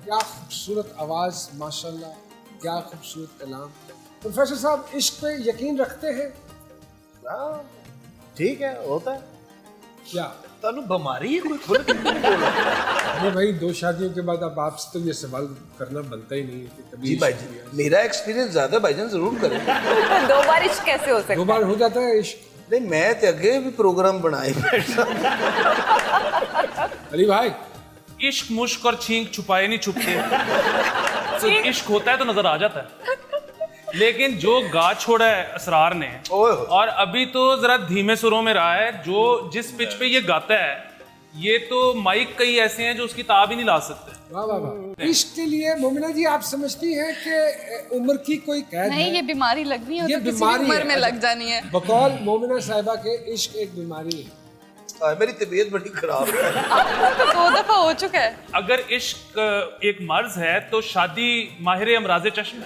क्या खूबसूरत आवाज़, माशाल्लाह, क्या खूबसूरत कलाम। प्रोफेसर साहब इश्क पे यकीन रखते हैं? हाँ, ठीक है, होता है। क्या तानू बीमारी है कोई खुद नहीं भाई, 2 शादियों के बाद अब आपसे तो ये सवाल करना बनता ही नहीं है कि कभी जी भाई जी, मेरा एक्सपीरियंस ज्यादा भाईजान जरूर करें। 2 बार इश्क कैसे हो सकता 2 बार हो जाता है इश्क। नहीं, मैं तो अगे भी प्रोग्राम बनाए बैठा। अली भाई, इश्क मुश्क और छींक छुपाए नहीं छुपते। तो इश्क होता है तो नजर आ जाता है, लेकिन जो गा छोड़ा है असरार ने, ओए। और अभी तो जरा धीमे सुरों में रहा है, जो जिस पिच पे ये गाता है, ये तो माइक कई ऐसे हैं जो उसकी ताब ही नहीं ला सकते। वाह वाह वाह। इश्क के लिए मोमिना जी आप समझती हैं कि उम्र की कोई कैद नहीं, है? ये बीमारी लगनी है ये तो किसी भी बीमारी उम्र है। में लग जानी है। बकौल मोमिना साहिबा के इश्क एक बीमारी है। मेरी तबीयत बड़ी खराब है। तो 2 दफा हो चुका है। अगर इश्क एक मर्ज है तो शादी माहिर अमराज चश्म।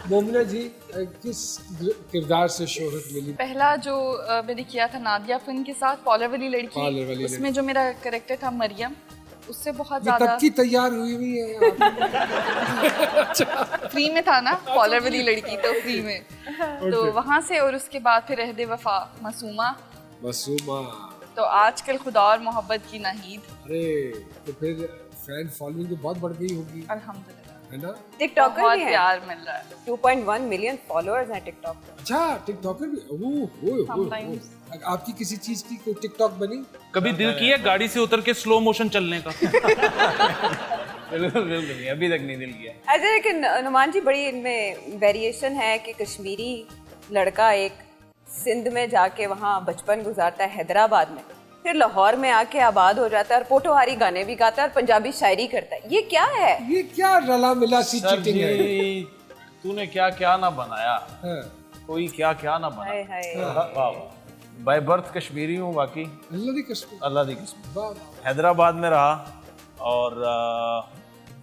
मोमिना जी किस किरदार से शोहरत मिली? पहला जो मैंने किया था नादिया फिल्म के साथ, पॉलर वाली पॉलर वाली लड़की, उसमें जो मेरा कैरेक्टर था मरियम, उससे बहुत ये ज्यादा तब की तैयार हुई हुई है आप। फ्री में था ना, पॉलर वाली लड़की तो फ्री में। तो वहां से, और उसके बाद फिर रहदे वफा मासूमा, मासूमा। तो आजकल खुदा और मोहब्बत की नाहीद। अरे तो फिर फैन फॉलोइंग तो बहुत बढ़ गई होगी, अल्हम्दुलिल्लाह है ना? टिकटॉकर बहुत भी है, प्यार मिल रहा है। 2.1 मिलियन फॉलोअर्स हैं टिकटॉक पे। अच्छा, टिकटॉकर भी? ओह Sometimes. आपकी किसी चीज की कोई टिकटॉक बनी? कभी दिल किया गाड़ी से उतर के स्लो मोशन चलने का? बिल्कुल बिल्कुल नहीं, अभी तक नहीं दिल किया। ऐसे लेकिन नुमान जी बड़ी इनमें वेरिएशन है कि कश्मीरी लड़का एक सिंध में जाके वहाँ बचपन गुजारता है हैदराबाद में, फिर लाहौर में आके आबाद हो जाता है और पोटोहारी गाने भी गाता है और पंजाबी शायरी करता है। ये क्या है? ये क्या रला मिला सी सर चीटिंग है? जी, तूने क्या क्या ना बनाया, हाँ, कोई क्या क्या ना हाय बनाया। हाय। वाह वाह। बाय बर्थ कश्मीरी हूँ, बाकी अल्लाह की कसम। अल्लाह दी किस्मत। वाह, हैदराबाद में रहा और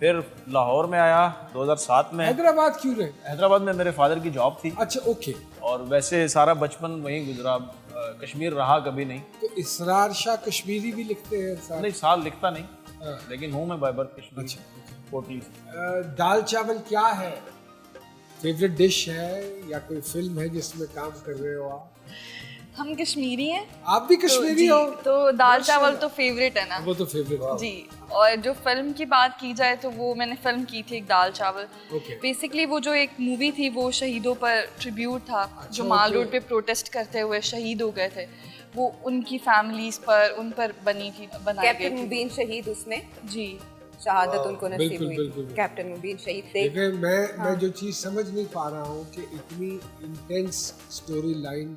फिर लाहौर में आया 2007 में। हैदराबाद क्यों रहे? हैदराबाद में मेरे फादर की जॉब थी अच्छा, ओके। और वैसे सारा बचपन वहीं गुजरा। कश्मीर रहा कभी नहीं। तो इसरार शाह कश्मीरी भी लिखते हैं साहब? नहीं, साल लिखता नहीं, हाँ। लेकिन हूँ मैं बाय बर्थ कश्मीरी। अच्छा, टोटली। दाल चावल क्या है? फेवरेट डिश है या कोई फिल्म है जिसमें काम कर रहे हो आप? हम कश्मीरी हैं। आप भी कश्मीरी हो? तो दाल चावल तो फेवरेट है ना वो तो फेवरेट है। जी। और जो फिल्म की बात की जाए तो वो मैंने फिल्म की थी एक दाल चावल। ओके। बेसिकली वो जो एक मूवी थी वो शहीदों पर ट्रिब्यूट था, जो माल रोड पे प्रोटेस्ट करते हुए शहीद हो गए थे, वो उनकी फैमिलीज पर, उन पर बनी थी, बनाई गई कैप्टन थी। मुबीन शहीद उसमें जी। शहादत उनको नसीब बिल्कुल, हुई। बिल्कुल। कैप्टन मुबीन शहीद थे। लेकिन मैं जो चीज समझ नहीं पा रहा हूँ कि इतनी इंटेंस स्टोरी लाइन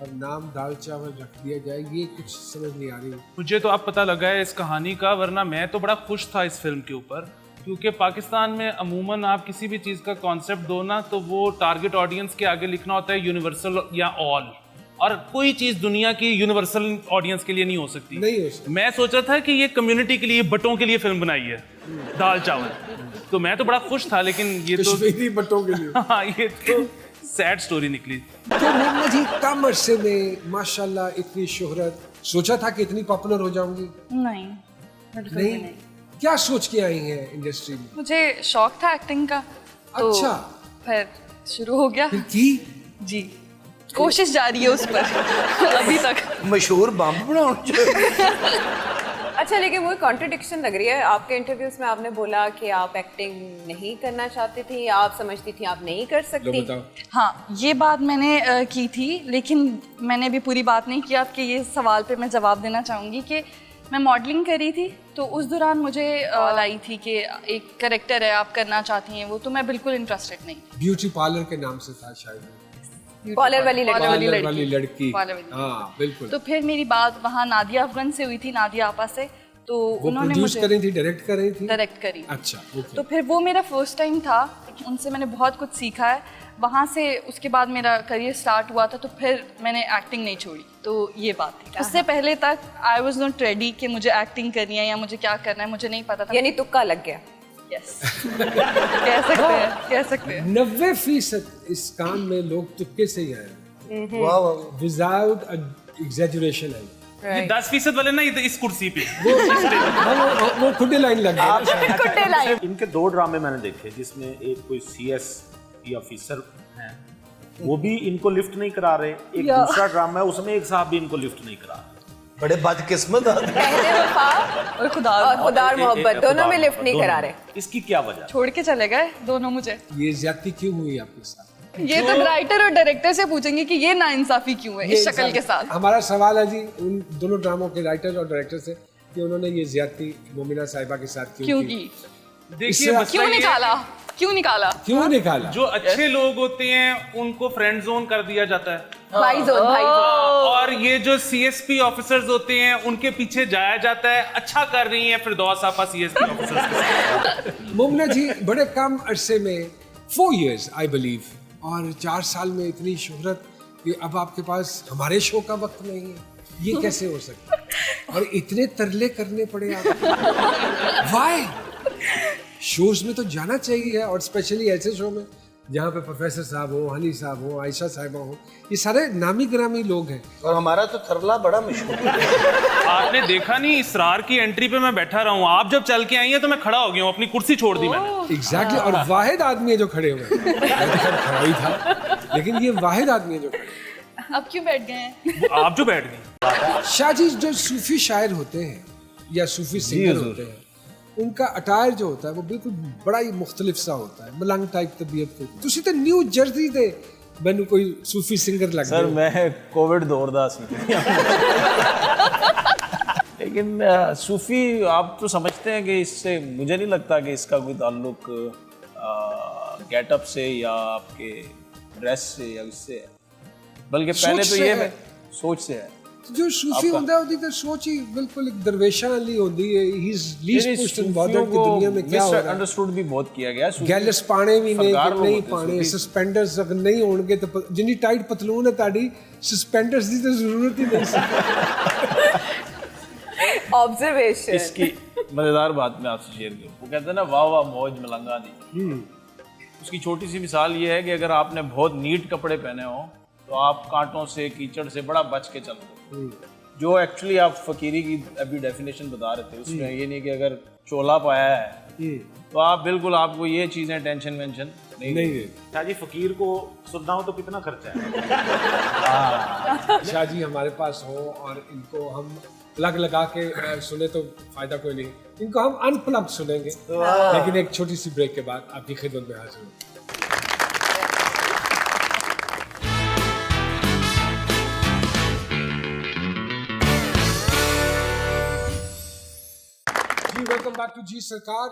और नाम दाल चावल रख दिया जाए, ये कुछ समझ नहीं आ रही। मुझे तो अब पता लगा है इस कहानी का, वरना मैं तो बड़ा खुश था इस फिल्म के ऊपर, क्योंकि पाकिस्तान में अमूमन आप किसी भी चीज़ का कॉन्सेप्ट दो ना तो वो टारगेट ऑडियंस के आगे लिखना होता है यूनिवर्सल या ऑल, और कोई चीज़ दुनिया की यूनिवर्सल ऑडियंस के लिए नहीं हो सकती। नहीं हो सकती। मैं सोच रहा था कि ये कम्युनिटी के लिए, बटों के लिए फिल्म बनाई है दाल चावल, तो मैं तो बड़ा खुश था, लेकिन ये तो कश्मीरी बटों के लिए। हाँ, ये तो सैड स्टोरी निकली। तो मोहम्मद जी कम अरसे में माशाल्लाह इतनी शोहरत, सोचा था कि इतनी पॉपुलर हो जाऊंगी? नहीं, बिल्कुल भी नहीं? नहीं। क्या सोच के आई हैं इंडस्ट्री में? मुझे शौक था एक्टिंग का, तो अच्छा। फिर शुरू हो गया। फिर की? जी, कोशिश जारी है उस पर अभी तक। मशहूर बम बनाओ। अच्छा, लेकिन वो कॉन्ट्रडिक्शन लग रही है आपके इंटरव्यूज में। आपने बोला कि आप एक्टिंग नहीं करना चाहती थी, आप समझती थी आप नहीं कर लो सकती। बताओ। हाँ, ये बात मैंने की थी, लेकिन मैंने भी पूरी बात नहीं की। आपके ये सवाल पे मैं जवाब देना चाहूँगी कि मैं मॉडलिंग करी थी, तो उस दौरान मुझे कॉल आई थी कि एक कैरेक्टर है, आप करना चाहती हैं वो, तो मैं बिल्कुल इंटरेस्टेड नहीं। ब्यूटी पार्लर के नाम से था शायद। कॉलर वाली लड़की। पार्लर वाली लड़की। पार्लर वाली। हाँ बिल्कुल। तो फिर मेरी बात वहाँ नादिया अफगन से हुई थी, नादिया आपा से, तो वो उन्होंने प्रोड्यूस मुझे कर रही थी, डायरेक्ट कर रही थी? डायरेक्ट करी। अच्छा, ओके। तो फिर वो मेरा फर्स्ट टाइम था, उनसे मैंने बहुत कुछ सीखा है। वहाँ से उसके बाद मेरा करियर स्टार्ट हुआ था, तो फिर मैंने एक्टिंग नहीं छोड़ी। तो ये बात थी। उससे पहले तक आई वॉज नॉट रेडी कि मुझे एक्टिंग करनी है या मुझे क्या करना है, मुझे नहीं पता था। यानी तुक्का लग गया। यस कह सकते हैं, कह सकते हैं। 90% इस काम में लोग तुक्के से ही आए, वाह वाह। विदाउट एग्जैजुरेशन है। ये 10% वाले ना इस कुर्सी पे वो खुद ही लाइन लग गया। कुट्टे लाइन। इनके 2 ड्रामे मैंने देखे जिसमें एक कोई CS की ऑफिसर है, वो भी इनको लिफ्ट नहीं करा रहे। एक दूसरा ड्रामा है उसमें एक साहब भी इनको लिफ्ट नहीं करा रहे। बड़े बदकिस्मत आदमी। पहले वफा और खुदा और खुदा और मोहब्बत दोनों में लिफ्ट नहीं करा रहे। इसकी क्या वजह? छोड़ के चले गए दोनों मुझे। ये ज्यादती क्यों हुई आपके साथ? ये तो राइटर और डायरेक्टर से पूछेंगे कि ये नाइंसाफी क्यों है इस शक्ल के साथ। हमारा सवाल है जी उन दोनों ड्रामों के राइटर और डायरेक्टर से कि उन्होंने ये ज्यादती मोमिना साहिबा के साथ क्यों की? देखिए इससे- मसला क्यों ये है निकाला? क्यों निकाला? क्यों निकाला? जो अच्छे लोग होते हैं उनको फ्रेंड जोन कर दिया जाता है भाई जोन, भाई जोन। और ये जो CSP ऑफिसर्स होते हैं उनके पीछे जाया जाता है। अच्छा कर रही हैं फिरदौस आपा CSP ऑफिसर्स के साथ। मुमना जी बड़े कम अरसे में 4 years आई बिलीव, और 4 साल में इतनी शोहरत कि अब आपके पास हमारे शो का वक्त नहीं है। ये कैसे हो सकता है? और इतने तरले करने पड़े आपको। वाई? शोज में तो जाना चाहिए, और स्पेशली ऐसे शो में जहाँ पे प्रोफेसर साहब हो, हनी साहब हो, आयशा साहिबा हो, ये सारे नामी ग्रामी लोग हैं। और हमारा तो थरला बड़ा मशहूर है। आपने देखा नहीं इसरार की एंट्री पे मैं बैठा रहा हूँ, आप जब चल के आई हैं तो मैं खड़ा हो गया हूँ, अपनी कुर्सी छोड़ दी मैंने। एग्जैक्टली और वाहिद आदमी है जो खड़े हुए हैं। मैं तो खैर खड़ा ही था, लेकिन ये वाहिद आदमी है जो खड़े हैं। अब क्यों बैठ गए हैं? वो आप जो बैठ गई। शाहजी जो सूफी शायर होते हैं या सूफी सिंगर होते हैं, उनका अटायर जो होता है वो बिल्कुल बड़ा ही मुख्तलिफ सा होता है, मलंग टाइप तबीयत को। ਤੁਸੀਂ ਤਾਂ ਨਿਊ ਜਰਸੀ ਦੇ ਮੈਨੂੰ ਕੋਈ सूफी सिंगर लग सर गया। मैं कोविड दौर दा सी लेकिन सूफी आप तो समझते हैं कि इससे मुझे नहीं लगता कि इसका कोई ताल्लुक गेटअप से या आपके ड्रेस से या इससे है, बल्कि पहले सोच तो से ये है। सोच से है। जो सूफी ਹੁੰਦਾ ਹੈ ਉਹਦੀ ਤਾਂ ਸੋਚ ਹੀ ਬਿਲकुल ਇੱਕ ਦਰਵੇਸ਼ਾਂ ਵਾਲੀ ਹੁੰਦੀ ਹੈ। ਹੀ ਇਜ਼ ਲੀਸਟ ਪੁਸ਼ਟ ਇਨ ਬॉदर्ड कि दुनिया में क्या हो रहा है। अंडरस्टूड भी बहुत किया गया है। ਗੈਲਸ ਪਾਣੇ ਵੀ ਨੇ सरकार ਕਿ लोग ਨਹੀਂ होते हैं, ਪਾਣੇ, सूफी। ਸਸਪੈਂਡਰਸ ਅਗਰ ਨਹੀਂ ਹੋਣਗੇ ਤਾਂ ਜਿੰਨੀ ਟਾਈਟ ਪਤਲੂਨ ਹੈ ਤੁਹਾਡੀ, ਸਸਪੈਂਡਰਸ ਦੀ ਤਾਂ ਜ਼ਰੂਰਤ ਹੀ नहीं ਸੀ। ऑब्जर्वेशन। इसकी मजेदार बात मैं आपसे शेयर करूं, वो कहते हैं ना वाह वाह मौज मलंगा दी। उसकी छोटी सी मिसाल ये है कि अगर आपने बहुत नीट कपड़े पहने हो तो आप कांटों से कीचड़ से बड़ा बच के चल रहे हो। जो एक्चुअली आप फकीरी की अभी डेफिनेशन बता रहे थे उसमें ये नहीं कि अगर चोला पाया है तो आप बिल्कुल आपको ये चीजें टेंशन वेंशन नहीं है। शाहजी फकीर को सुनना हो तो कितना खर्चा है? शाहजी हमारे पास हो और इनको हम प्लग लगा के सुने तो फायदा कोई नहीं, इनको हम अनप्लग सुनेंगे। लेकिन एक छोटी सी ब्रेक के बाद आपकी खिदमत में हाजिर हूँ। जी वेलकम बैक टू जी सरकार।